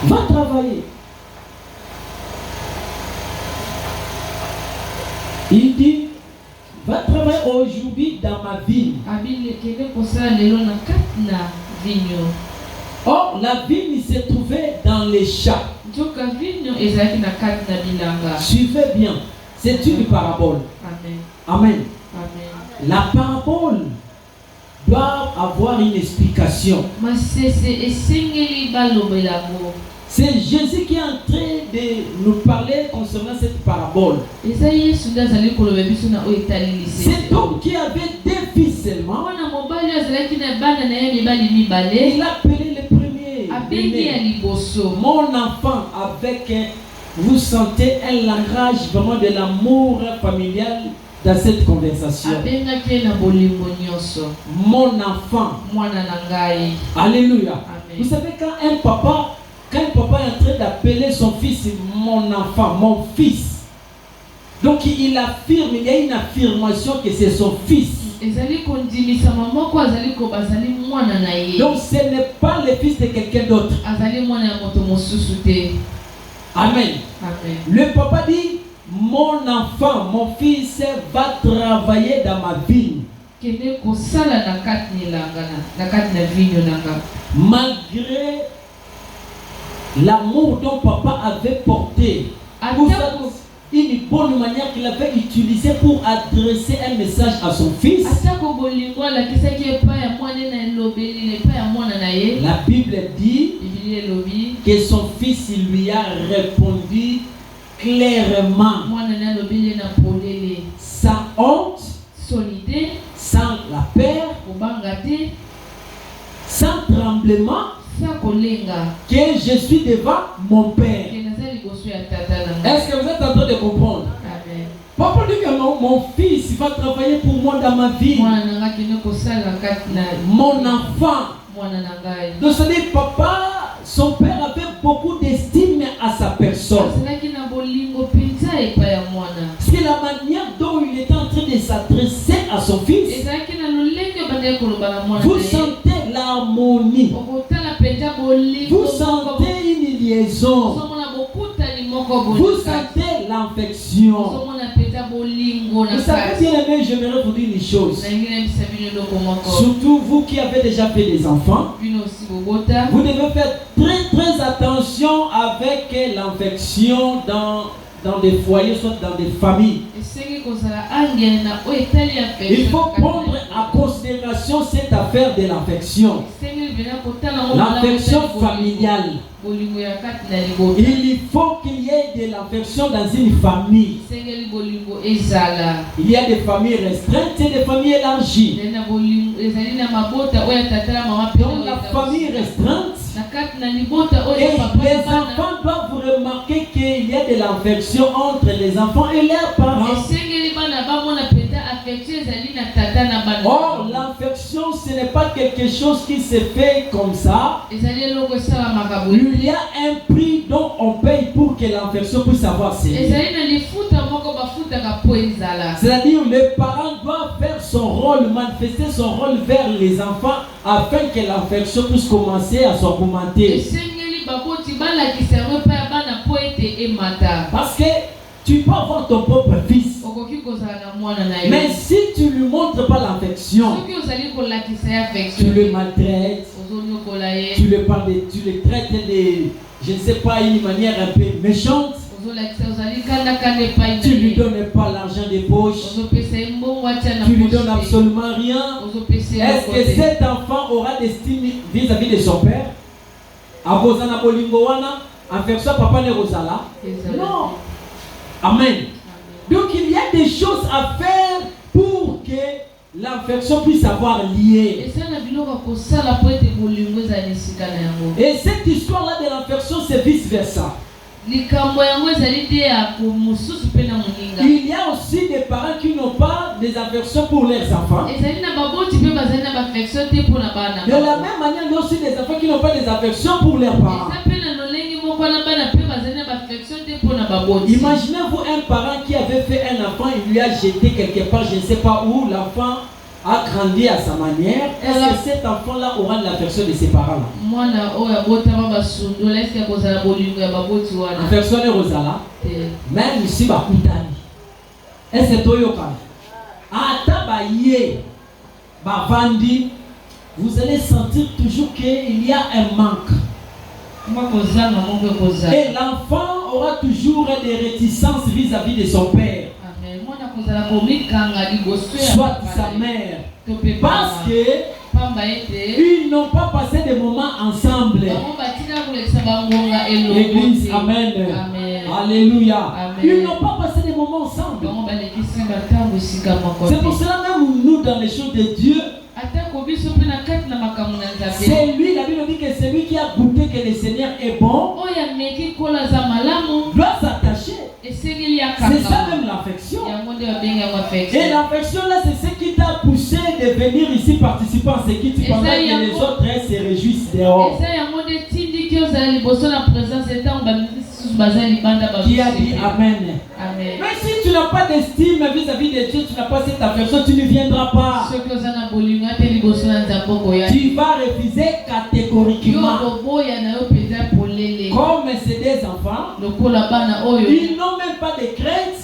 Va travailler. Il dit, va travailler aujourd'hui dans ma ville. Or, la vigne se trouvait dans les champs. Suivez bien, c'est une parabole. Amen. Amen. Amen. La parabole doit avoir une explication. C'est Jésus qui est en train de nous parler concernant cette parabole. Cet homme qui avait deux fils seulement, il appelait le premier. Mon enfant, avec, vous sentez un langage vraiment de l'amour familial dans cette conversation. Mon enfant. Alléluia. Amen. Vous savez, quand un papa est en train d'appeler son fils mon enfant, mon fils, donc il affirme, il y a une affirmation que c'est son fils. Donc ce n'est pas le fils de quelqu'un d'autre. Amen. Amen. Le papa dit, mon enfant, mon fils va travailler dans ma vigne. Malgré l'amour dont papa avait porté, une bonne manière qu'il avait utilisée pour adresser un message à son fils, la Bible dit que son fils lui a répondu clairement, sans honte, sans la peur, sans tremblement, que je suis devant mon père. Est-ce que vous êtes en train de comprendre? Amen. Papa dit que mon fils va travailler pour moi dans ma vie. Mon enfant. Donc ça dit papa, son père avait beaucoup d'estime à sa personne. C'est la manière dont il était en train de s'adresser à son fils. Vous sentez l'harmonie. Vous sentez une liaison. Vous sentez l'affection. Vous savez bien aimé, j'aimerais vous dire une chose. Surtout vous qui avez déjà fait des enfants, vous devez faire très attention avec l'infection dans des foyers, soit dans des familles. Il faut prendre en considération cette affaire de l'infection. L'infection familiale. Il faut qu'il y ait de l'affection dans une famille. Il y a des familles restreintes et des familles élargies. Dans la famille restreinte, et les enfants doivent remarquer qu'il y a de l'affection entre les enfants et leurs parents. Or, l'affection, ce n'est pas quelque chose qui se fait comme ça. Il y a un prix dont on paye pour que l'affection puisse avoir ses liens. C'est-à-dire les parents doivent faire son rôle, manifester son rôle vers les enfants afin que l'affection puisse commencer à s'augmenter. Parce que tu peux avoir ton propre fils, mais si tu ne lui montres pas l'affection, tu le maltraites, tu le parles, tu le traites de, je ne sais pas, une manière un peu méchante. Tu ne lui donnes pas l'argent des poches, tu lui donnes absolument rien. Est-ce que cet enfant aura d'estime vis-à-vis de son père? Abozana bolingo wana, affection papa ne rozala? Non. Amen. Donc il y a des choses à faire pour que l'affection puisse avoir lié. Et cette histoire-là de l'affection, c'est vice-versa. Il y a aussi des parents qui n'ont pas des affections pour leurs enfants. De la même manière, il y a aussi des enfants qui n'ont pas des affections pour leurs parents. Imaginez-vous un parent qui avait fait un enfant, il lui a jeté quelque part, je ne sais pas où, l'enfant a grandi à sa manière, est-ce que cet enfant-là aura l'affection de ses parents? Affection de Rosala, même ici, est-ce que Toyoka? Atabaye, Bavandi, vous allez sentir toujours qu'il y a un manque. Et l'enfant aura toujours des réticences vis-à-vis de son père, soit sa mère, parce que ils n'ont pas passé des moments ensemble. L'église, amen. Alléluia. Ils n'ont pas passé des moments ensemble. C'est pour cela même nous, dans les choses de Dieu, c'est lui, la Bible dit que c'est lui qui a goûté que le Seigneur est bon, doit s'attacher. C'est ça même l'affection. Et l'affection là, c'est ce qui t'a poussé de venir ici participer à ce qui tu pendant que les autres se réjouissent dehors. Qui a dit amen. Amen. Mais si tu n'as pas d'estime vis-à-vis de Dieu, tu n'as pas cette affection, tu ne viendras pas. Tu vas refuser catégoriquement. Comme c'est des enfants, ils n'ont même pas de crainte,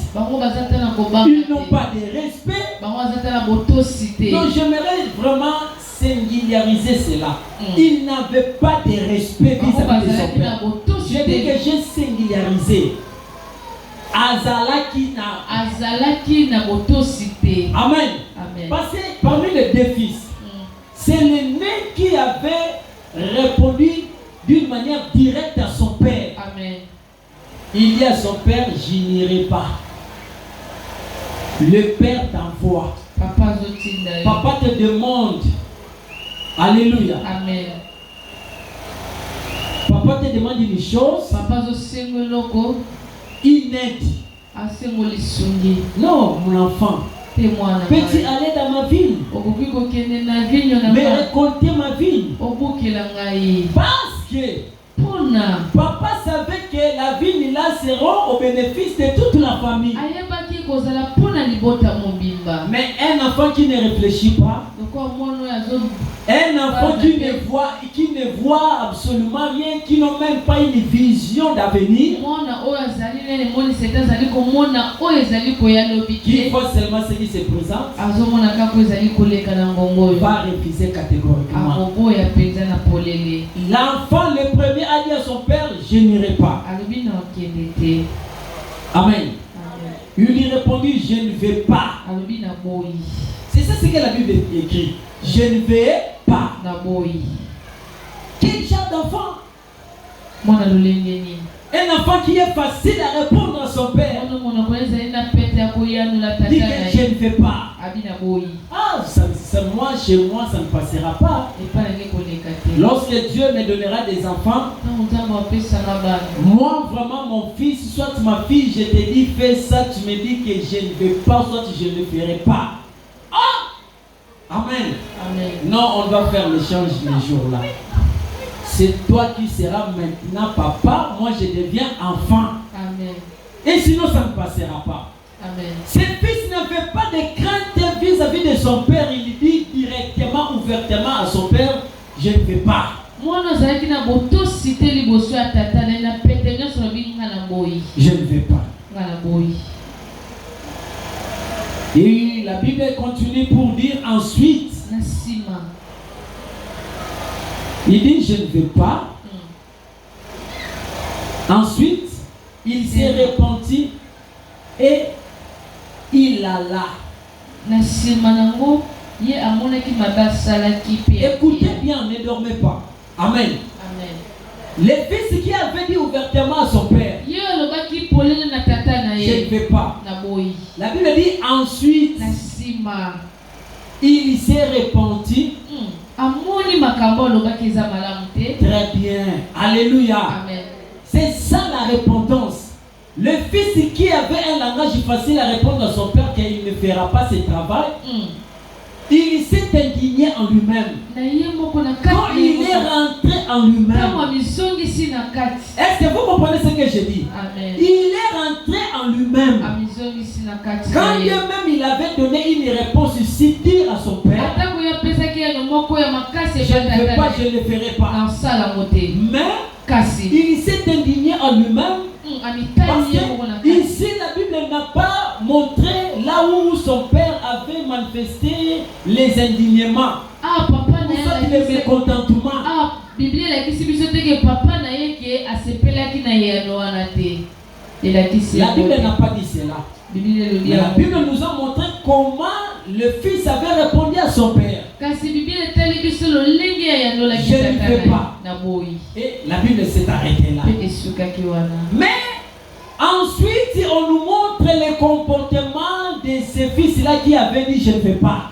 ils n'ont pas de respect. Donc j'aimerais vraiment singulariser cela. Ils n'avaient pas de respect vis-à-vis de son père. Je dis que j'ai singularisé. Azalaki na botosité. Amen. Parce que parmi les deux fils, c'est l'aîné qui avait répondu d'une manière directe à son père. Amen. Il dit à son père, je n'irai pas. Le père t'envoie. Papa te demande. Alléluia. Amen. Papa te demande une chose. Inédit. Non, mon enfant. Peux-tu aller dans ma ville? Mais raconter ma ville. Parce que papa savait que la ville là sera au bénéfice de toute la famille. Mais un enfant qui ne réfléchit pas, un enfant qui ne voit absolument rien, qui n'a même pas une vision d'avenir, qui voit seulement ce qui se présente, va refuser catégoriquement. L'enfant le premier a dit à son père, je n'irai pas. Amen. Il lui répondit, je ne vais pas. C'est ça ce que la Bible écrit. Je ne vais pas. Quel genre d'enfant? Un enfant qui est facile à répondre à son père. Dit que je ne vais pas. Ah, moi, chez moi, ça ne passera pas. Lorsque Dieu me donnera des enfants, moi, vraiment, mon fils, soit ma fille, je te dis, fais ça, tu me dis que je ne vais pas, soit je ne ferai pas. Ah! Amen. Amen. Non, on va faire l'échange les jours-là. C'est toi qui seras maintenant papa, moi je deviens enfant. Amen. Et sinon ça ne passera pas. Amen. Ce fils n'avait pas de crainte vis-à-vis de son père. Il dit directement, ouvertement à son père, je ne vais pas. Je ne vais pas. Et la Bible continue pour dire ensuite. Il dit je ne vais pas. Ensuite, il s'est repenti et il alla. Écoutez bien, ne dormez pas. Amen. Amen. Le fils qui avait dit ouvertement à son père, je ne vais pas. La Bible dit ensuite, il s'est repenti. Très bien. Alléluia. Amen. C'est ça la repentance. Le fils qui avait un langage facile à répondre à son père qu'il ne fera pas ce travail, il s'est indigné en lui-même. Quand il est rentré en lui-même, est-ce que vous comprenez ce que je dis? Amen. Il est rentré en lui-même. Quand lui-même il avait donné une réponse si dure à son père, Je ne veux pas, je ne le ferai pas. Mais il s'est indigné en lui-même. Parce que ici la Bible n'a pas montré là où son père avait manifesté les indignements. Les mécontentements. La Bible n'a pas dit cela. Mais la Bible nous a montré comment le fils avait répondu à son père. Je ne veux pas. Et la Bible s'est arrêtée là. Mais ensuite, on nous montre les comportements de ces fils-là qui avaient dit je ne veux pas.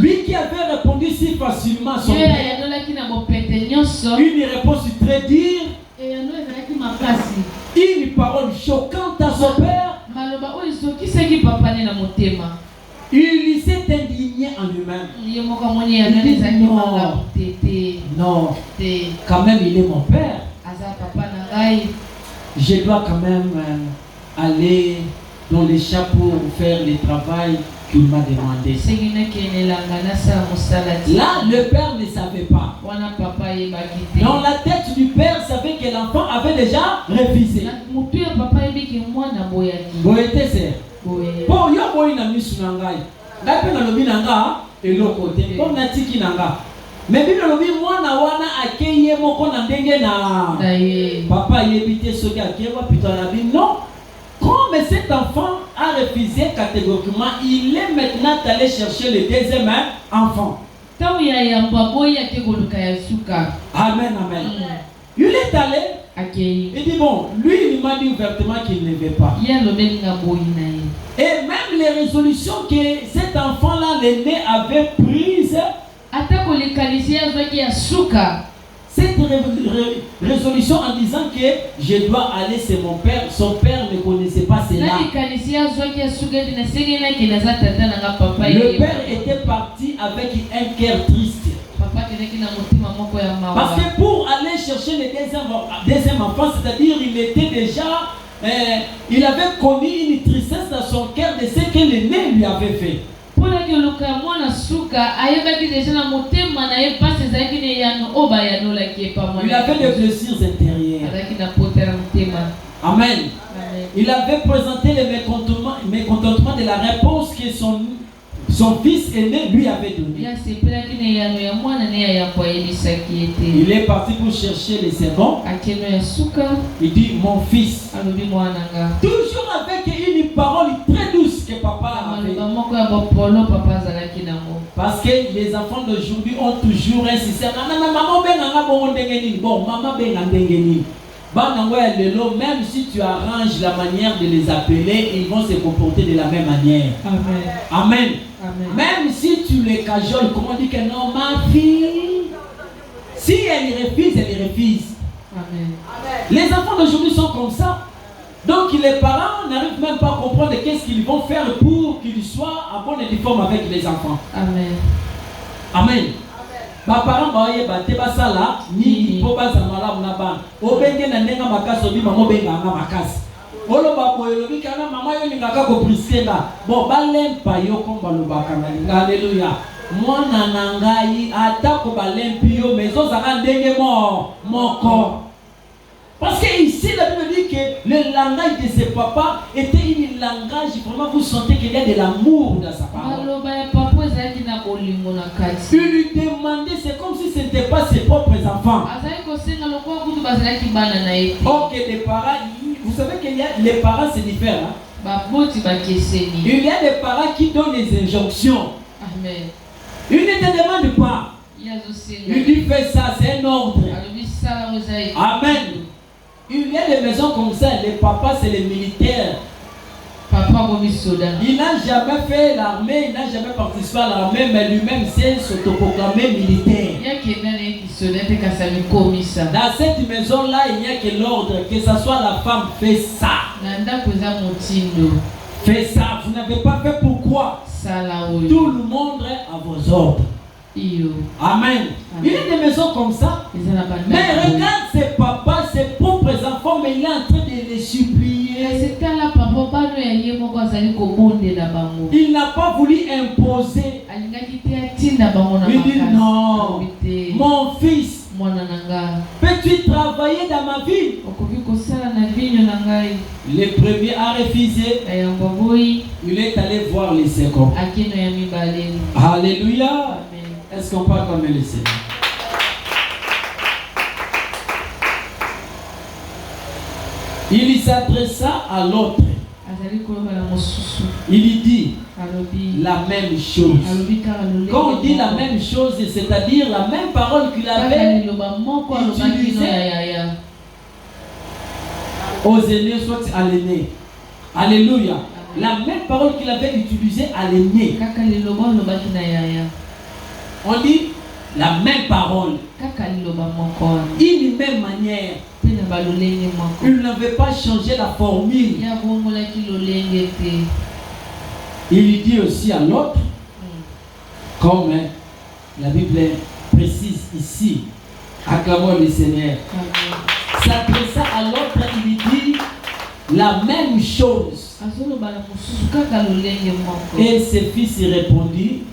Lui qui avait répondu si facilement à son père. Une réponse très dure. Une parole choquante à son père. Il s'est indigné en lui-même. Il dit non, quand même il est mon père. Je dois quand même aller dans les champs pour faire le travail qu'il m'a demandé. Là, le père ne savait pas. Dans la tête du père, savait que l'enfant avait déjà refusé. Bon, yo boy na misu nangai. Ngapi na lobi nanga eloko te. Bon na tiki nanga. Mais Bible lobi mwana wana akeye moko na ndenge na papa yebite soki akewa pito na bi non. Comme cet enfant a refusé catégoriquement, il est maintenant allé chercher le deuxième enfant. Amen, amen. Il est allé. Il dit bon, lui il m'a dit ouvertement qu'il ne veut pas. Et même les résolutions que cet enfant-là, l'aîné, avait prises, cette résolution en disant que je dois aller, c'est mon père. Son père ne connaissait pas cela. Le père était parti avec un cœur triste. Parce que pour aller chercher le deuxième enfant, c'est-à-dire il était déjà, il avait connu une tristesse dans son cœur de ce que l'aîné lui avait fait. Il avait des blessures intérieures. Amen. Il avait présenté le mécontentement de la réponse que son fils aîné lui avait donné. Il est parti pour chercher les second. Il dit mon fils. Toujours avec une parole très douce que papa avait. Parce que les enfants d'aujourd'hui ont toujours insisté. Bon, maman même si tu arranges la manière de les appeler, ils vont se comporter de la même manière. Amen. Amen. Amen. Même si tu les cajoles, comment dire que non, ma fille, si elle refuse, elle refuse. Amen. Les enfants d'aujourd'hui sont comme ça. Donc les parents n'arrivent même pas à comprendre qu'est-ce qu'ils vont faire pour qu'ils soient en bonne uniforme avec les enfants. Amen. Amen. Ba parents ba yeba te basala ni po bazamala na ba obenge na ndenga makasi obi mama benga nga makasi oloba boyelo bikana mama yo lingaka ko briskela bo balempa yo komba lobaka na haleluya mwana na ngai atako balempi yo mezo zaka ndenge moko. Parce que ici la Bible dit que le langage de ses papas était un langage, vraiment vous sentez qu'il y a de l'amour dans sa parole. Il lui demandait, c'est comme si ce n'était pas ses propres enfants. Ok, les parents, vous savez qu'il y a les parents c'est différent. Il y a des parents qui donnent des injonctions. Amen. Il ne te demande pas. Il dit fais ça, c'est un ordre. Amen. Il y a des maisons comme ça, les papas c'est les militaires. Il n'a jamais fait l'armée, il n'a jamais participé à l'armée, mais lui-même s'est s'autoproclamé militaire. Dans cette maison-là, il n'y a que l'ordre, que ce soit la femme, fait ça. Fais ça, vous n'avez pas fait pourquoi? Tout le monde est à vos ordres. Amen. Il y a des maisons comme ça. Mais regarde ses papas, ses propres enfants, mais il est en train de les supplier. Il n'a pas voulu imposer. Il dit non, mon fils, peux-tu travailler dans ma ville? Le premier a refusé. Il est allé voir les seconds. Alléluia. Est-ce qu'on peut acclamer le Seigneur? Il s'adressa à l'autre. Il lui dit la même chose. Quand on dit la même chose, c'est-à-dire la même parole qu'il avait utilisée aux aînés, soit à l'aîné. Alléluia. La même parole qu'il avait utilisée à l'aîné. On dit la même parole. Une même manière. Il n'avait pas changé la formule. Il dit aussi à l'autre, comme la Bible précise ici, acclamons le Seigneur. S'adressa à l'autre, il lui dit la même chose. Et ses fils répondit,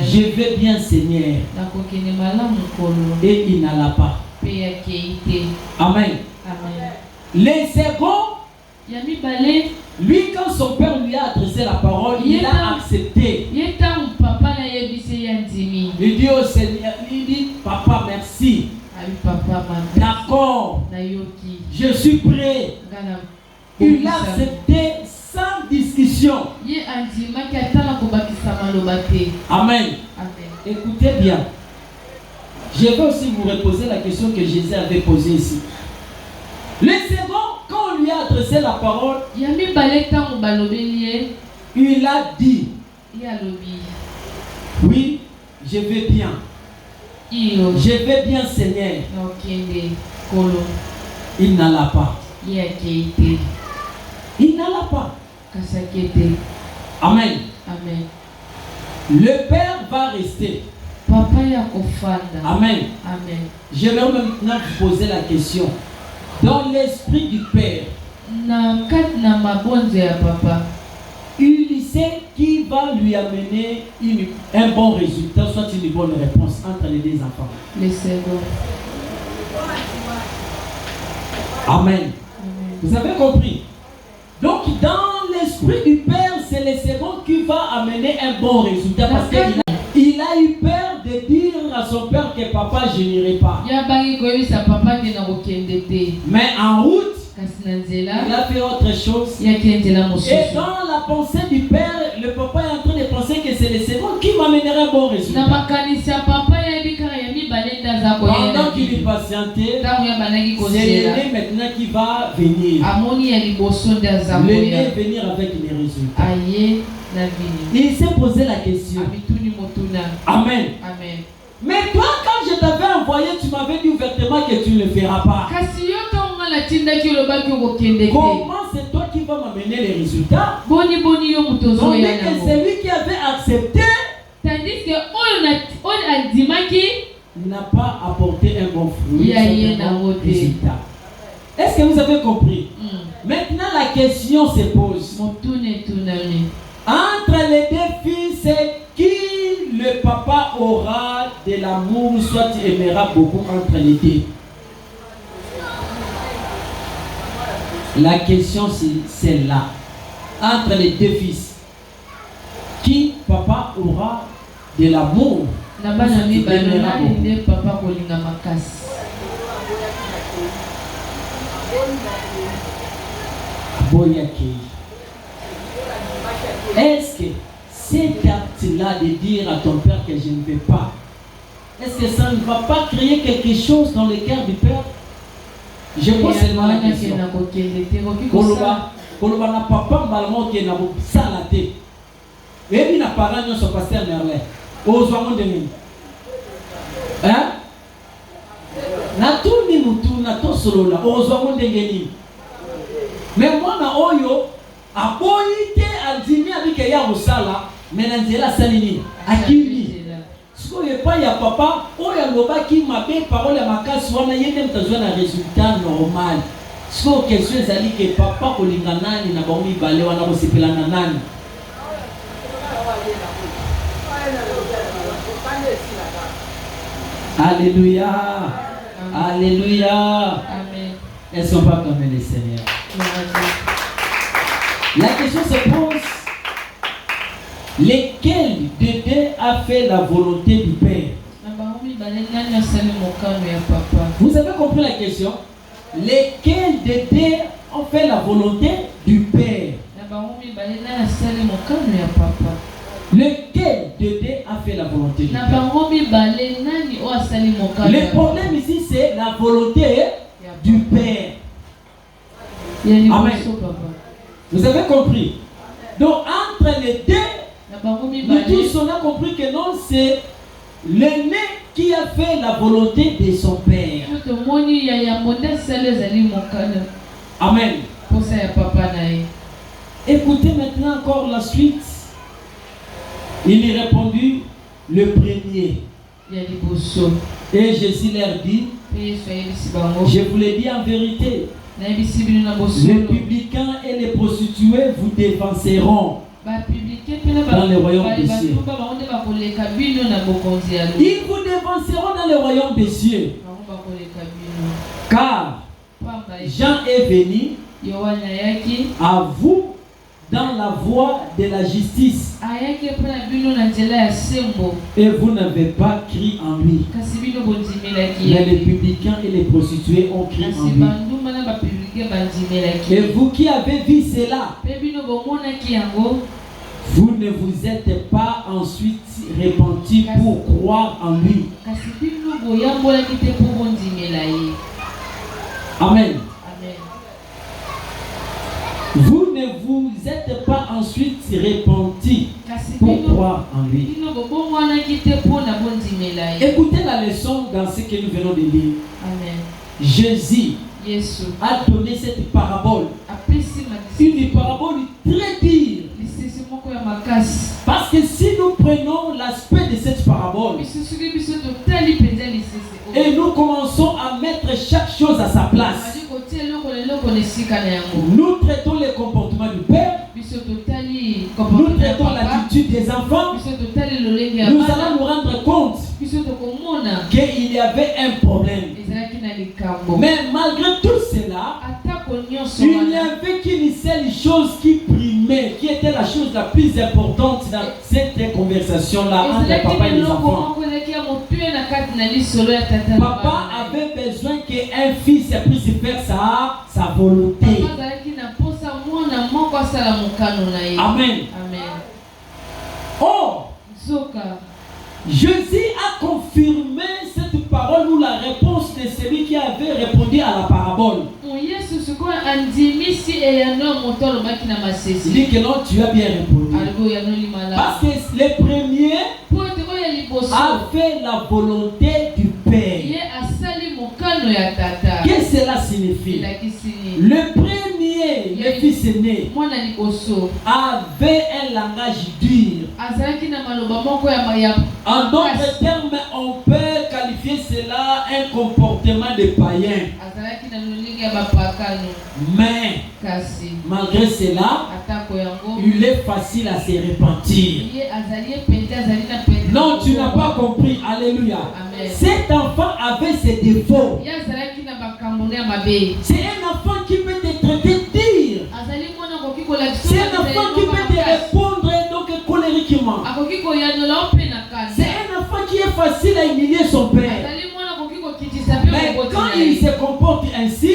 je vais bien, Seigneur. Et il n'alla pas. Amen. Les seconds, lui, quand son père lui a adressé la parole, il a accepté. Il dit au Seigneur, il dit, papa, merci. D'accord, je suis prêt. Il a accepté sans discussion. Amen. Écoutez bien. Je vais aussi vous reposer la question que Jésus avait posée ici. Le second, quand on lui a adressé la parole, il a dit, oui, je vais bien. Je vais bien, Seigneur. Il n'alla pas. Il n'alla pas. Amen. Amen. Le Père va rester. Amen. Amen. Je vais maintenant vous poser la question. Dans l'esprit du Père, il sait qui va lui amener un bon résultat, soit une bonne réponse entre les deux enfants. Les seconds. Amen. Amen. Vous avez compris? Donc, dans l'esprit du Père, c'est le second qui va amener un bon résultat. Parce qu'il a eu peur de dire à son père que papa, je n'irai pas. Mais en route, il a fait autre chose. Et dans la pensée du père, le papa est en train de penser que c'est le second qui m'amènera un bon résultat. Pendant qu'il est patienté, c'est l'aîné maintenant qui va venir. L'aîné venir avec les résultats. Il s'est posé la question. Amen. Amen. Mais toi, quand je t'avais envoyé, tu m'avais dit ouvertement que tu ne le feras pas. Comment c'est toi qui vas m'amener les résultats? Donc que c'est lui qui avait accepté, il n'a pas apporté un bon fruit, un bon résultat. Est-ce que vous avez compris? Maintenant la question se pose. Entre les deux filles, c'est qui le papa aura de l'amour, soit il aimera beaucoup entre les deux. La question c'est celle-là. Entre les deux fils, qui papa aura de l'amour? Est-ce que cet acte-là de dire à ton père que je ne vais pas, est-ce que ça ne va pas créer quelque chose dans le cœur du père? Je pose seulement la question. Koloba na papa mbalamo ke na sala te. Ebi na parents nyo so pasteur Merlin. Ozwa monde nini? Hein? Na tuni mutu na to solola. Ozwa monde ngeni. Mais moi na oyo aboyi te andimi abike ya musala, mais na nzela salini. Akili. Siko ye pa ya papa oya lobaki mabe parole ya makasi wana yende mtazwa na résultat normal. So question ezali que papa kolinga nani na bango mibale wana kosepela na nani. Alléluia. Alléluia. Amen. Elles sont pas comme les Seigneurs. La question se pose, lequel des deux a fait la volonté du Père? Vous avez compris la question? Lequel des deux ont fait la volonté du Père? Lequel des deux a fait la volonté du Père? Le problème ici, c'est la volonté du Père. Amen. Vous avez compris? Donc, entre les deux, nous tous on a compris que non, c'est l'aîné qui a fait la volonté de son Père. Amen. Écoutez maintenant encore la suite. Il y répondit le premier. Et Jésus leur dit, je vous l'ai dit en vérité, les publicains et les prostituées vous dévanceront dans le royaume des cieux. Ils vous dévanceront dans le royaume des cieux. Car Jean est venu à vous dans la voie de la justice. Et vous n'avez pas crié en lui. Mais les publicains et les prostituées ont crié en lui. Et vous qui avez vu cela, vous ne vous êtes pas ensuite repentis pour croire en lui. Amen. Vous ne vous êtes pas ensuite repentis pour croire en lui. Écoutez la leçon dans ce que nous venons de lire. Amen. Jésus a donné cette parabole. Une parabole très dure. Parce que si nous prenons l'aspect de cette parabole et nous commençons à mettre chaque chose à sa place, nous traitons le comportement du Père, nous traitons l'attitude des enfants, nous allons nous rendre compte qu'il y avait un problème. Mais malgré tout cela, il n'y avait qu'une seule chose qui primait, qui était la chose la plus importante dans cette conversation-là entre papa et les enfants. Papa avait besoin qu'un fils puisse faire sa volonté. Amen. Or, Jésus a confirmé cette parole ou la réponse de celui qui avait répondu à la parabole. Il dit que non, tu as bien répondu. Parce que le premier a fait la volonté du Père. Qu'est-ce que cela signifie? Le premier, le fils aîné, avait un langage dur. En d'autres termes, on peut qualifier cela un comportement de païen. Mais malgré cela, il est facile à se repentir. Non, tu n'as pas compris. Alléluia. Cet enfant avait ses défauts. C'est un enfant qui peut te traiter dur. C'est un enfant qui peut te répondre donc colériquement. C'est un enfant qui est facile à humilier son père. Mais quand il se comporte ainsi,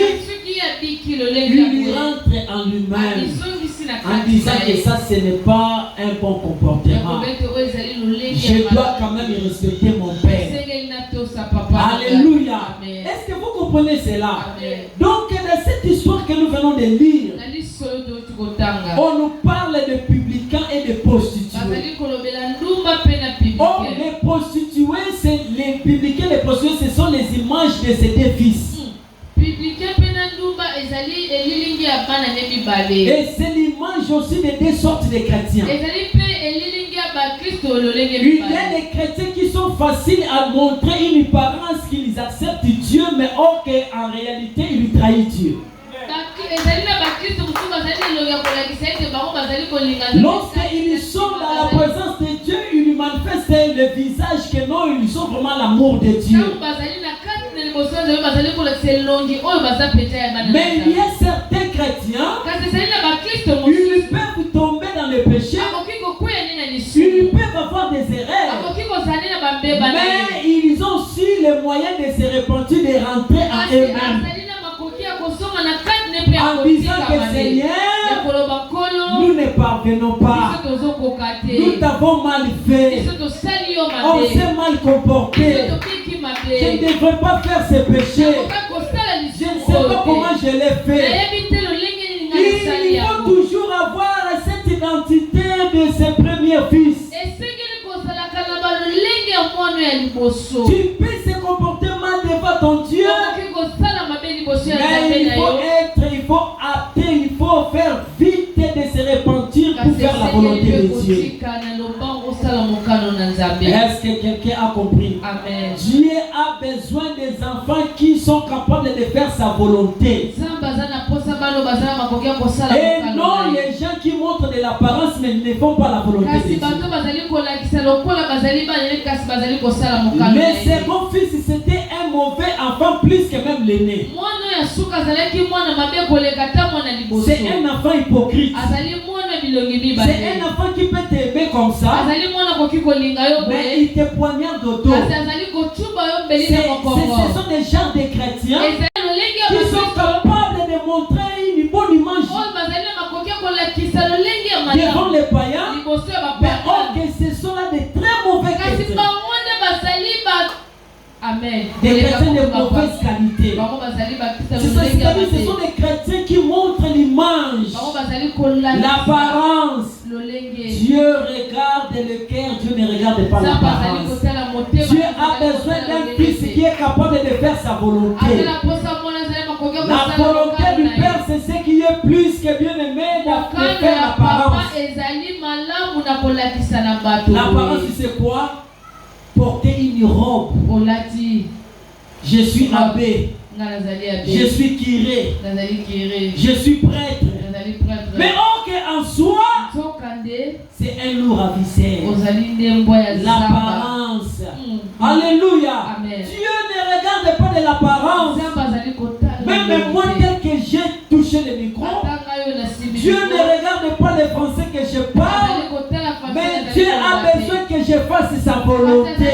il rentre en lui-même en disant que ça ce n'est pas un bon comportement. Je dois quand même respecter mon père. Alléluia. Est-ce que vous comprenez cela? Donc dans cette histoire que nous venons de lire, on nous parle de publicains et de prostituées. Or les prostituées, c'est les publicains et les prostituées, ce sont les images de ces deux fils. Et c'est l'image aussi de deux sortes de chrétiens. Il y a des chrétiens qui sont faciles à montrer une apparence qu'ils acceptent Dieu, mais or qu'en réalité ils trahissent Dieu. Lorsqu'ils sont dans la présence de Dieu, ils lui manifestent le visage que non, ils ont vraiment l'amour de Dieu. Mais il y a certains chrétiens, ils peuvent tomber dans le péché, ils peuvent avoir des erreurs, mais ils ont aussi les moyens de se repentir, de rentrer en eux-mêmes. En disant que Seigneur, nous ne parvenons pas, nous t'avons mal fait, on s'est mal comporté, je ne devrais pas faire ce péché, je ne sais pas comment je l'ai fait. Il faut toujours avoir cette identité de ses premiers fils. Tu peux se comporter mal devant ton Dieu, mais il faut apter, il faut faire vite de se repentir pour faire la volonté de Dieu. Est-ce que quelqu'un a compris? Amen. Dieu a besoin des enfants qui sont capables de faire sa volonté. Et non les gens qui montrent de l'apparence mais ne font pas la volonté de Dieu. Le second fils, c'était un mauvais enfant plus que même l'aîné. C'est un enfant hypocrite. C'est un enfant qui peut t'aimer comme ça, mais il te poignarde au dos. Ce sont des gens de chrétiens qui sont capables de montrer une bonne image devant les païens, mais or que ce sont là de très mauvais chrétiens. Amen. Des chrétiens de mauvaise qualité. Ce sont des chrétiens qui montrent l'image, l'apparence. Dieu regarde le cœur, Dieu ne regarde pas l'apparence. Dieu a besoin d'un fils qui est capable de faire sa volonté. La volonté du Père, c'est ce qui est plus que bien aimé de faire l'apparence. L'apparence, c'est quoi? Porter une robe. Je suis abbé. Je suis curé. Je suis prêtre. Mais en soi, c'est un lourd à visser. L'apparence. Alléluia. Dieu ne regarde pas de l'apparence. Même moi, tel que j'ai touché le micro, Dieu ne regarde pas les français que je parle, mais Dieu a besoin que je fasse sa volonté.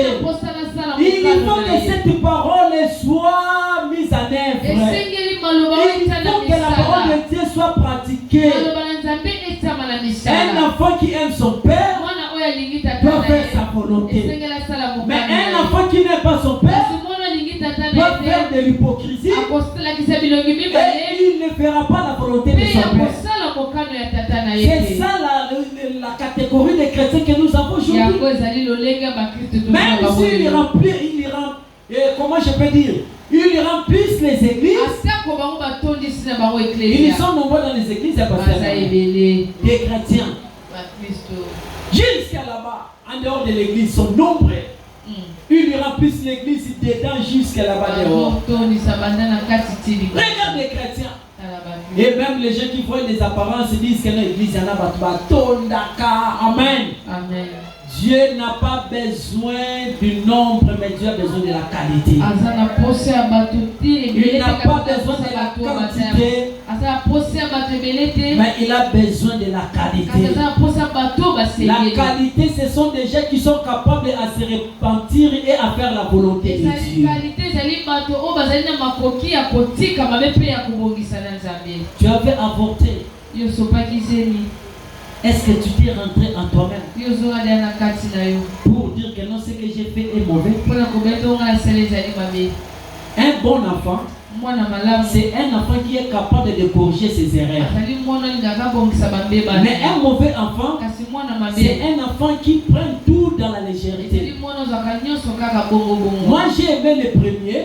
Il faut que cette parole soit mise en œuvre. Il faut que la parole de Dieu soit pratiquée. Un enfant qui aime son père doit faire sa volonté. Mais un enfant qui n'aime pas son père doit faire de l'hypocrisie et il ne fera pas la volonté de son père. C'est ça la catégorie des chrétiens que nous avons aujourd'hui. Même s'ils comment je peux dire, ils remplissent les églises. Ils sont nombreux dans les églises des chrétiens. Jusqu'à là-bas, en dehors de l'église, ils sont nombreux. Ils remplissent l'église dedans jusqu'à là-bas dehors. Regarde les chrétiens. Et même les gens qui voient les apparences disent que l'église en a battu. Amen. Amen. Dieu n'a pas besoin du nombre, mais Dieu a besoin de la qualité. Il n'a pas besoin de la quantité, mais il a besoin de la qualité. La qualité, ce sont des gens qui sont capables à se repentir et à faire la volonté de Dieu. Tu avais avorté. Est-ce que tu t'es rentré en toi-même pour dire que non, ce que j'ai fait est mauvais? Un bon enfant, c'est un enfant qui est capable de corriger ses erreurs. Mais un mauvais enfant, c'est un enfant qui prend tout dans la légèreté. Moi j'ai aimé le premier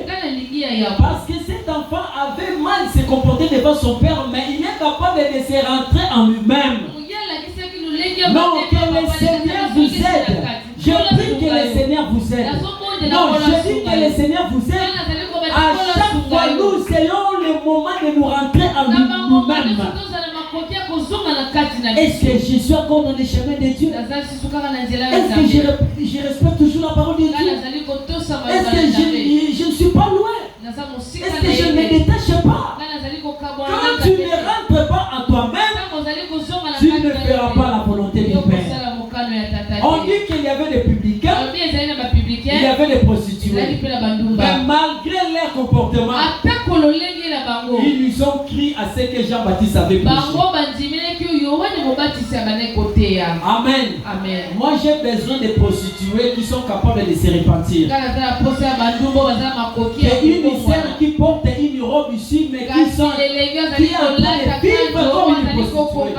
parce que cet enfant avait mal se comporter devant son père, mais il est capable de se rentrer en lui-même. Non, que le Seigneur vous aide. Je prie que le Seigneur vous aide. Non, je dis que le Seigneur vous aide. À chaque fois, nous essayons le moment de nous rentrer en nous-mêmes. Est-ce que je suis encore dans les chemins de Dieu? Est-ce que je respecte toujours la parole de Dieu? Est-ce que je ne suis pas loin? Est-ce que je ne me détache pas? Quand tu ne rentres pas en toi-même, tu ne feras pas la volonté du Père. On dit qu'il y avait des publicains, il y avait des prostituées. Mais malgré leur comportement, ils nous ont crié à ce que Jean-Baptiste avait prêché. Amen. Amen. Moi j'ai besoin de prostituées qui sont capables de se repentir. Et une sœur qui porte une robe ici, mais qui sont qui est en train de vivre comme une prostituée.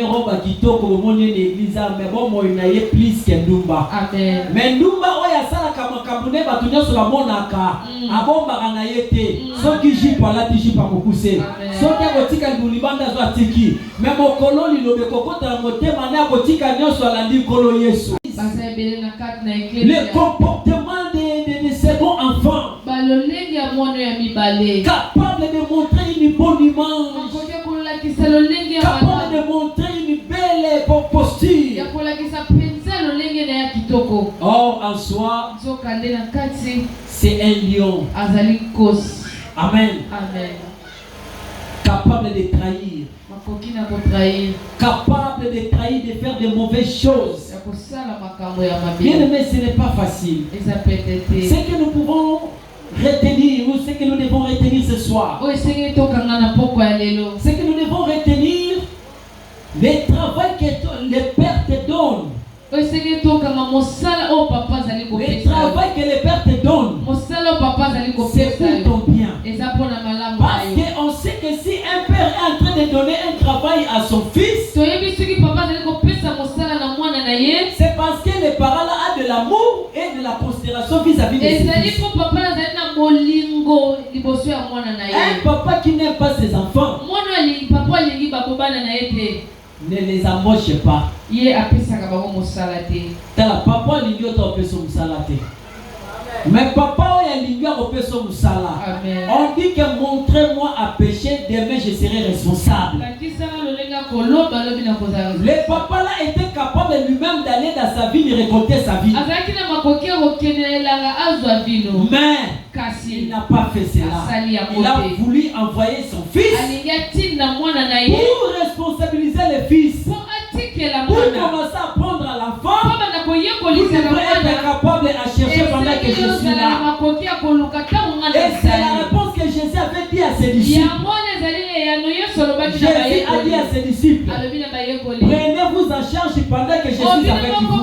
Robe kitoko omoni l'église mais bon moi il y a plus que ndumba. Amen. Mais ndumba oya sala kama kabune batu nyoso la monaka abomba kana yete soki jipa la tijipa mokuse soki akotika libanda zo atiki mais mokolo lilobe kokota motema na akotika nyoso alandi kolo Yesu. Le comportement de second enfant capable de montrer une bonne image, capable de montrer une belle posture. Or en soi c'est un lion. Amen. Amen. Capable de trahir, capable de trahir, de faire de mauvaises choses. Bien aimé, ce n'est pas facile. Ce que nous pouvons retenir, ou ce que nous devons retenir ce soir, c'est que nous devons retenir le travail que le Père te donne. Le travail que le Père te donne, c'est pour ton bien. Parce qu'on sait que si un père est en train de donner un travail à son fils, c'est parce que le parent a de l'amour et de la considération vis-à-vis de ses fils. Un papa qui n'aime pas ses enfants ne les embauche pas. Papa mais papa on dit que montrez-moi à pécher, demain je serai responsable. Le papa là était capable lui-même d'aller dans sa vie et récolter sa vie. Mais il n'a pas fait cela. Il a voulu envoyer son fils pour responsabiliser le fils. Pour commencer à prendre à l'enfant, vous devrez être capable à chercher pendant que je suis là. Et c'est la réponse que Jésus avait dit à ses disciples. Jésus a dit à ses disciples, prenez-vous en charge pendant que je suis avec vous.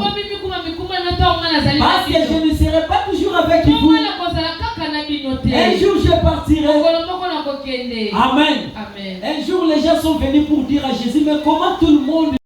Parce que je ne serai pas toujours avec vous. Un jour je partirai. Amen. Un jour les gens sont venus pour dire à Jésus, mais comment tout le monde